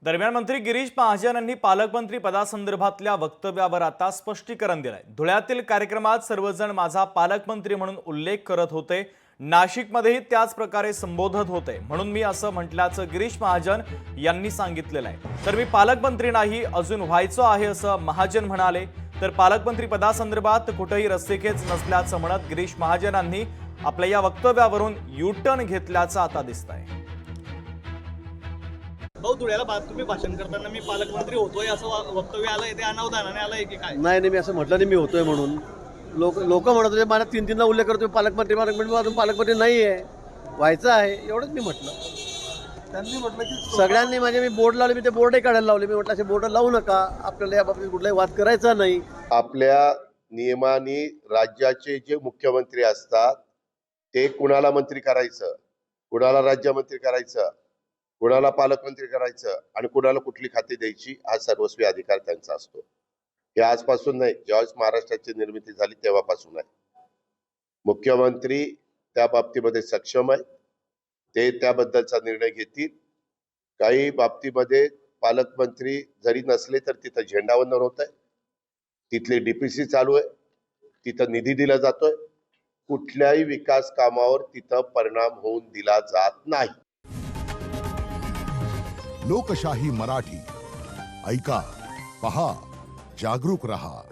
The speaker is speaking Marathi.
दरम्यान मंत्री गिरीश महाजन यांनी पालकमंत्री पदासंदर्भातल्या वक्तव्यावर आता स्पष्टीकरण दिलंय। धुळ्यातील कार्यक्रमात सर्वजण माझा पालकमंत्री म्हणून उल्लेख करत होते, नाशिकमध्येही त्याच प्रकारे संबोधत होते, म्हणून मी असं म्हटल्याचं गिरीश महाजन यांनी सांगितलेलं आहे। तर मी पालकमंत्री नाही, अजून व्हायचो आहे असं महाजन म्हणाले। तर पालकमंत्री पदासंदर्भात कुठेही रस्सीखेच नसल्याचं म्हणत गिरीश महाजनांनी आपल्या या वक्तव्यावरून यू-टर्न घेतल्याचं आता दिसतंय। भाऊ, धुळ्याला तुम्ही भाषण करताना मी पालकमंत्री होतोय असं वक्तव्य आलंय, ते अनावधानाने आलंय की काय? नाही, मी असं म्हटलं नाही मी होतोय म्हणून। लोक म्हणत होते मला तीन उल्लेख करतोय पालकमंत्री, अजून पालकमंत्री नाही आहे, व्हायचं आहे, एवढंच मी म्हटलं। त्यांनी म्हटलं की सगळ्यांनी मी बोर्ड लावले, मी ते बोर्डही काढायला लावले। मी म्हटलं असे बोर्ड लावू नका, आपल्याला याबाबतीत कुठलाही वाद करायचा नाही। आपल्या नियमाने राज्याचे जे मुख्यमंत्री असतात ते कुणाला मंत्री करायचं, कुणाला राज्यमंत्री करायचं, कुणाला पालकमंत्री करायचं आणि कुणाला कुठली खाती द्यायची हा सर्वस्वी अधिकार त्यांचा असतो। हे आजपासून नाही, ज्यावेळेस महाराष्ट्राची निर्मिती झाली तेव्हापासून आहे। मुख्यमंत्री त्या बाबतीमध्ये सक्षम आहे, ते त्याबद्दलचा निर्णय घेतील। काही बाबतीमध्ये पालकमंत्री जरी नसले तर तिथं झेंडावंदन होत आहे, तिथली डीपीसी चालू आहे, तिथं निधी दिला जातोय, कुठल्याही विकास कामावर तिथं परिणाम होऊन दिला जात नाही। लोकशाही मराठी ऐका, पहा, जागरूक रहा।